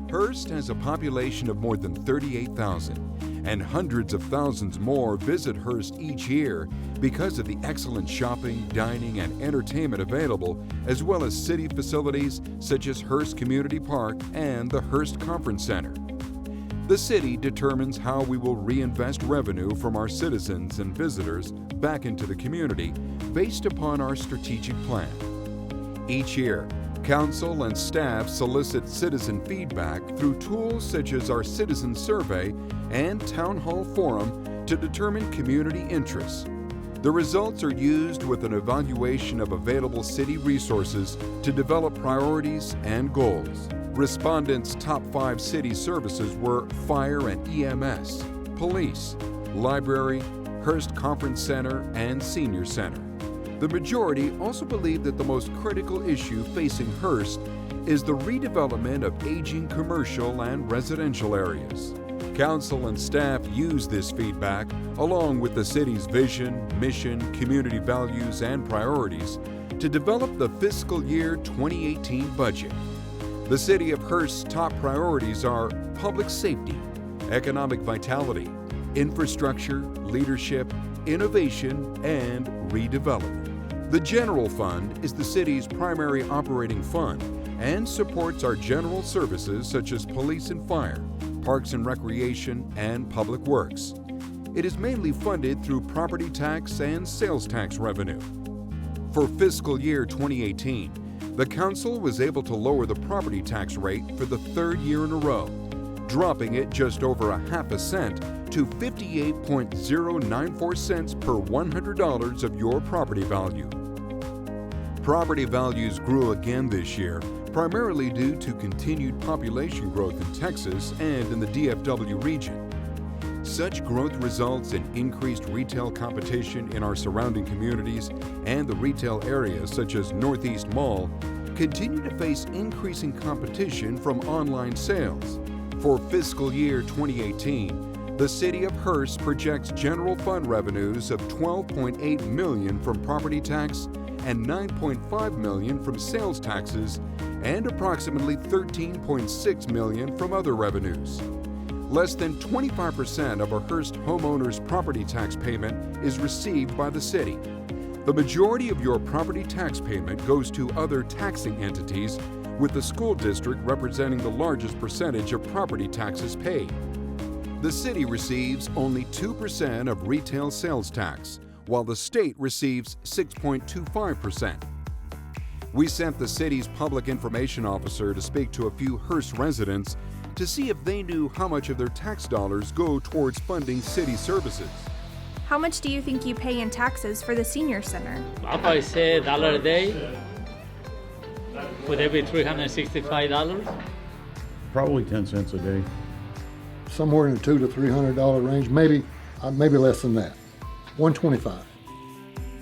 Hurst has a population of more than 38,000, and hundreds of thousands more visit Hurst each year because of the excellent shopping, dining, and entertainment available, as well as city facilities such as Hurst Community Park and the Hurst Conference Center. The city determines how we will reinvest revenue from our citizens and visitors back into the community based upon our strategic plan. Each year, Council and staff solicit citizen feedback through tools such as our citizen survey and town hall forum to determine community interests. The results are used with an evaluation of available city resources to develop priorities and goals. Respondents' top 5 city services were fire and EMS, police, library, Hurst Conference Center, and Senior Center. The majority also believe that the most critical issue facing Hurst is the redevelopment of aging commercial and residential areas. Council and staff use this feedback, along with the city's vision, mission, community values, and priorities, to develop the fiscal year 2018 budget. The City of Hurst's top priorities are public safety, economic vitality, infrastructure, leadership, innovation, and redevelopment. The General Fund is the city's primary operating fund and supports our general services such as police and fire, parks and recreation, and public works. It is mainly funded through property tax and sales tax revenue. For fiscal year 2018, the Council was able to lower the property tax rate for the 3rd year in a row, dropping it just over a half a cent to 58.094 cents per $100 of your property value. Property values grew again this year, primarily due to continued population growth in Texas and in the DFW region. Such growth results in increased retail competition in our surrounding communities, and the retail areas such as Northeast Mall continue to face increasing competition from online sales. For fiscal year 2018, the City of Hurst projects general fund revenues of $12.8 million from property tax and $9.5 million from sales taxes and approximately $13.6 million from other revenues. Less than 25% of a Hurst homeowner's property tax payment is received by the city. The majority of your property tax payment goes to other taxing entities, with the school district representing the largest percentage of property taxes paid. The city receives only 2% of retail sales tax, while the state receives 6.25%. We sent the city's public information officer to speak to a few Hurst residents to see if they knew how much of their tax dollars go towards funding city services. How much do you think you pay in taxes for the Senior Center? I'll probably say $1 a day. Would that be $365? Probably 10 cents a day. Somewhere in the $200 to $300 range, maybe less than that. $125.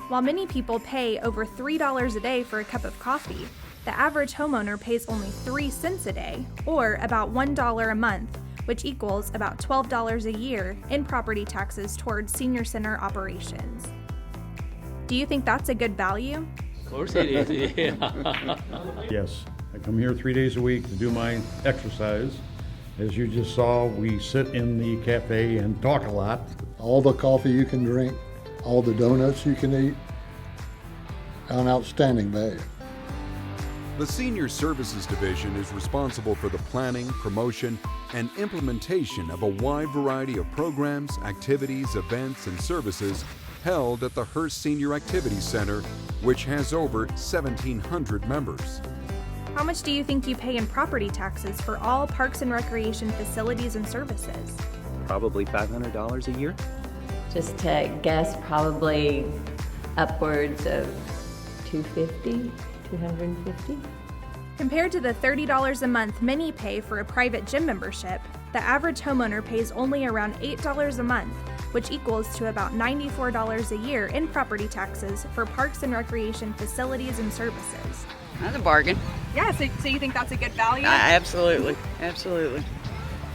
While many people pay over $3 a day for a cup of coffee, the average homeowner pays only 3 cents a day, or about $1 a month, which equals about $12 a year in property taxes towards Senior Center operations. Do you think that's a good value? Of course it is, yeah. Yes, I come here 3 days a week to do my exercise. As you just saw, we sit in the cafe and talk a lot. All the coffee you can drink, all the donuts you can eat, an outstanding value. The Senior Services Division is responsible for the planning, promotion, and implementation of a wide variety of programs, activities, events, and services held at the Hurst Senior Activities Center, which has over 1,700 members. How much do you think you pay in property taxes for all parks and recreation facilities and services? Probably $500 a year. Just to guess, probably upwards of $250. Compared to the $30 a month many pay for a private gym membership, the average homeowner pays only around $8 a month, which equals to about $94 a year in property taxes for parks and recreation facilities and services. That's a bargain. Yeah, so you think that's a good value? Absolutely.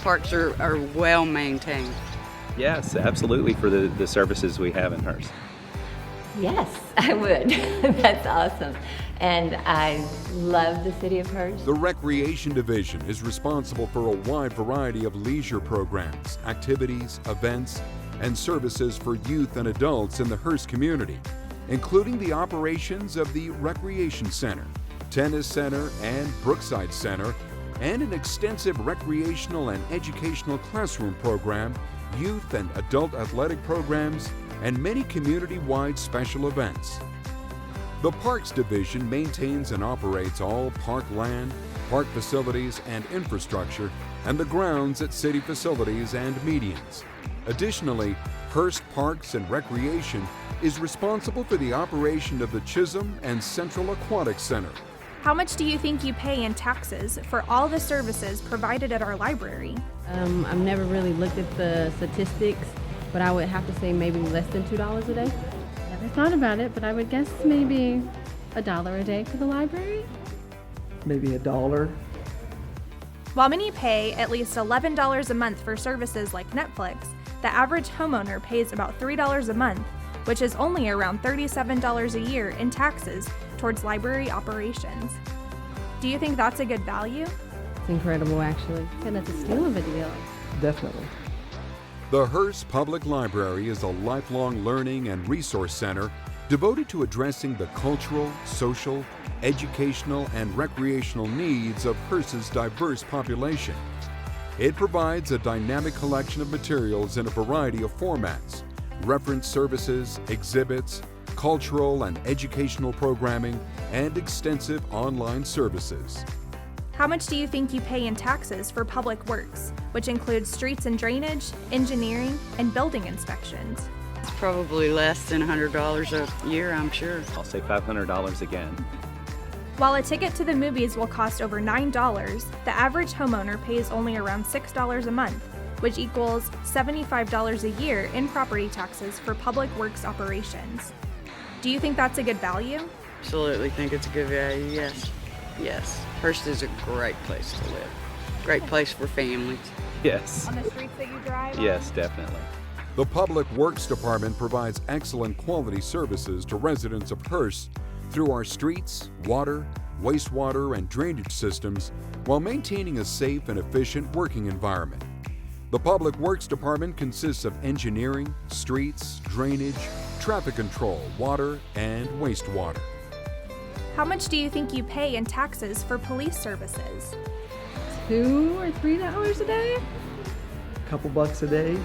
Parks are well maintained. Yes, absolutely, for the services we have in Hurst. Yes, I would. That's awesome. And I love the city of Hurst. The Recreation Division is responsible for a wide variety of leisure programs, activities, events, and services for youth and adults in the Hurst community, including the operations of the Recreation Center, Tennis Center, and Brookside Center, and an extensive recreational and educational classroom program, youth and adult athletic programs, and many community-wide special events. The Parks Division maintains and operates all park land, park facilities and infrastructure, and the grounds at city facilities and medians. Additionally, Hurst Parks and Recreation is responsible for the operation of the Chisholm and Central Aquatic Center. How much do you think you pay in taxes for all the services provided at our library? I've never really looked at the statistics, but I would have to say maybe less than $2 a day. Never thought about it, but I would guess maybe $1 a day for the library. Maybe $1. While many pay at least $11 a month for services like Netflix, the average homeowner pays about $3 a month, which is only around $37 a year in taxes towards library operations. Do you think that's a good value? It's incredible, actually. And that's a steal of a deal. Definitely. The Hurst Public Library is a lifelong learning and resource center devoted to addressing the cultural, social, educational, and recreational needs of Hurst's diverse population. It provides a dynamic collection of materials in a variety of formats, reference services, exhibits, cultural and educational programming, and extensive online services. How much do you think you pay in taxes for public works, which includes streets and drainage, engineering, and building inspections? It's probably less than $100 a year, I'm sure. I'll say $500 again. While a ticket to the movies will cost over $9, the average homeowner pays only around $6 a month, which equals $75 a year in property taxes for public works operations. Do you think that's a good value? Absolutely think it's a good value, yes. Yes. Hurst is a great place to live. Great place for families. Yes. On the streets that you drive? Yes, definitely. The Public Works Department provides excellent quality services to residents of Hurst through our streets, water, wastewater, and drainage systems while maintaining a safe and efficient working environment. The Public Works Department consists of engineering, streets, drainage, traffic control, water, and wastewater. How much do you think you pay in taxes for police services? $2 or $3 a day? A couple bucks a day.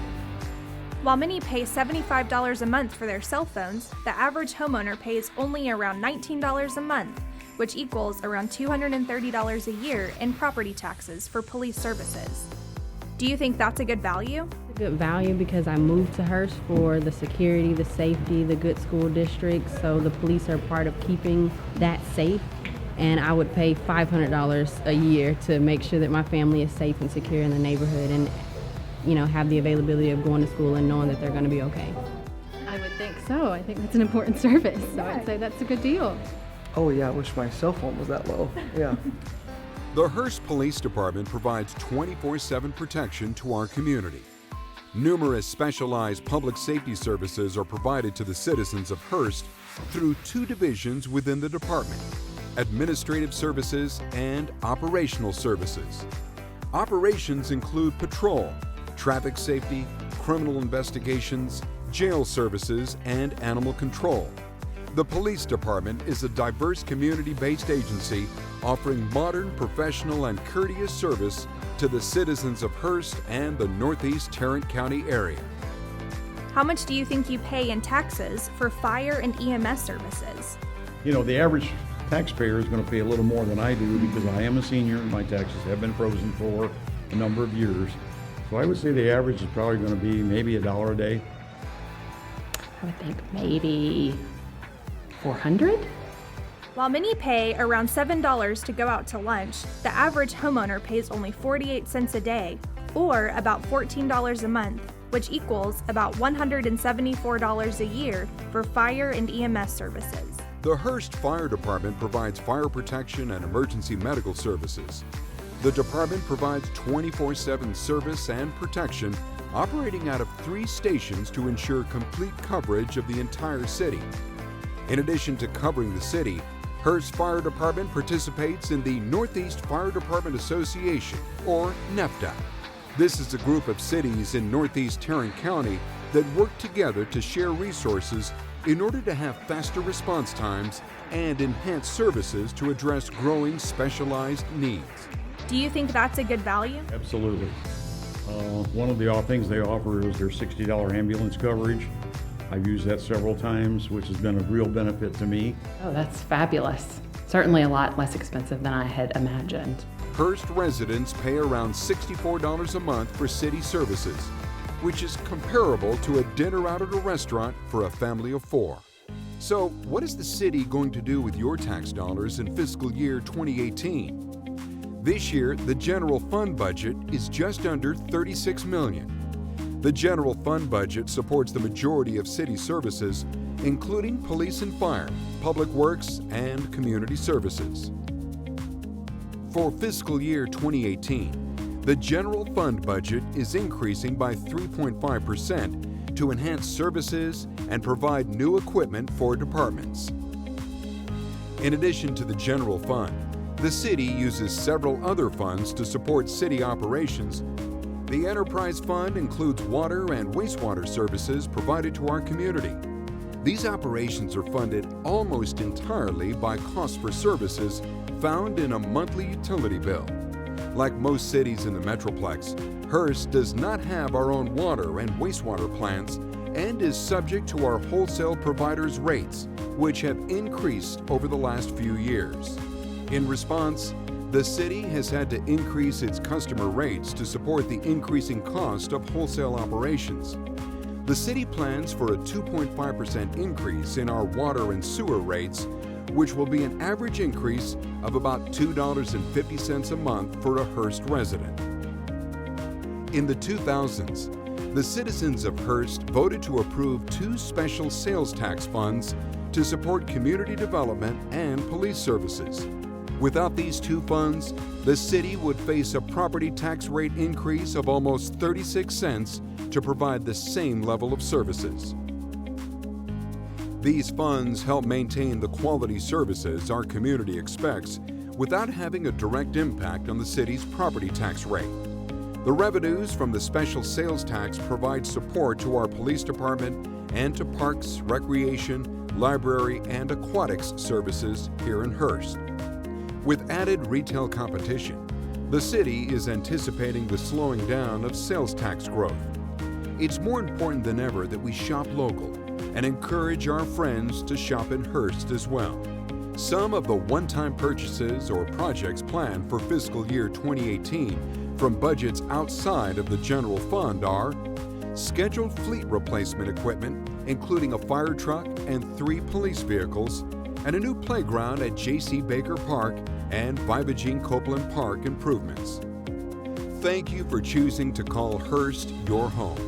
While many pay $75 a month for their cell phones, the average homeowner pays only around $19 a month, which equals around $230 a year in property taxes for police services. Do you think that's a good value? It's a good value because I moved to Hurst for the security, the safety, the good school district, so the police are part of keeping that safe. And I would pay $500 a year to make sure that my family is safe and secure in the neighborhood and, have the availability of going to school and knowing that they're going to be okay. I would think so. I think that's an important service, so I'd say that's a good deal. Oh yeah, I wish my cell phone was that low. Yeah. The Hurst Police Department provides 24/7 protection to our community. Numerous specialized public safety services are provided to the citizens of Hurst through 2 divisions within the department: administrative services and operational services. Operations include patrol, traffic safety, criminal investigations, jail services, and animal control. The police department is a diverse community-based agency offering modern, professional, and courteous service to the citizens of Hurst and the Northeast Tarrant County area. How much do you think you pay in taxes for fire and EMS services? The average taxpayer is going to pay a little more than I do because I am a senior and my taxes have been frozen for a number of years. So I would say the average is probably going to be maybe $1 a day. I would think maybe $400? While many pay around $7 to go out to lunch, the average homeowner pays only 48 cents a day, or about $14 a month, which equals about $174 a year for fire and EMS services. The Hurst Fire Department provides fire protection and emergency medical services. The department provides 24/7 service and protection, operating out of 3 stations to ensure complete coverage of the entire city. In addition to covering the city, Hurst Fire Department participates in the Northeast Fire Department Association, or NEFDA. This is a group of cities in Northeast Tarrant County that work together to share resources in order to have faster response times and enhance services to address growing specialized needs. Do you think that's a good value? Absolutely. One of the things they offer is their $60 ambulance coverage. I've used that several times, which has been a real benefit to me. Oh, that's fabulous. Certainly a lot less expensive than I had imagined. Hurst residents pay around $64 a month for city services, which is comparable to a dinner out at a restaurant for a family of 4. So, what is the city going to do with your tax dollars in fiscal year 2018? This year, the general fund budget is just under $36 million. The general fund budget supports the majority of city services, including police and fire, public works, and community services. For fiscal year 2018, the general fund budget is increasing by 3.5% to enhance services and provide new equipment for departments. In addition to the general fund, the city uses several other funds to support city operations. The Enterprise Fund includes water and wastewater services provided to our community. These operations are funded almost entirely by cost for services found in a monthly utility bill. Like most cities in the Metroplex, Hurst does not have our own water and wastewater plants and is subject to our wholesale providers' rates, which have increased over the last few years. In response, the city has had to increase its customer rates to support the increasing cost of wholesale operations. The city plans for a 2.5% increase in our water and sewer rates, which will be an average increase of about $2.50 a month for a Hurst resident. In the 2000s, the citizens of Hurst voted to approve 2 special sales tax funds to support community development and police services. Without these 2 funds, the city would face a property tax rate increase of almost 36 cents to provide the same level of services. These funds help maintain the quality services our community expects without having a direct impact on the city's property tax rate. The revenues from the special sales tax provide support to our police department and to parks, recreation, library, and aquatics services here in Hurst. With added retail competition, the city is anticipating the slowing down of sales tax growth. It's more important than ever that we shop local and encourage our friends to shop in Hurst as well. Some of the one-time purchases or projects planned for fiscal year 2018 from budgets outside of the general fund are scheduled fleet replacement equipment, including a fire truck and 3 police vehicles, and a new playground at J.C. Baker Park and Vivagene Copeland Park improvements. Thank you for choosing to call Hurst your home.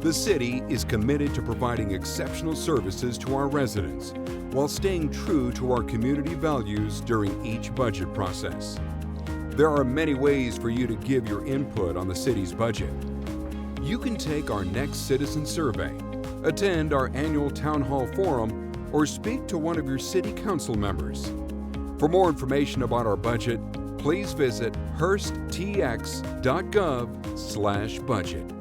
The city is committed to providing exceptional services to our residents while staying true to our community values during each budget process. There are many ways for you to give your input on the city's budget. You can take our next citizen survey, attend our annual town hall forum, or speak to one of your city council members. For more information about our budget, please visit hursttx.gov/budget.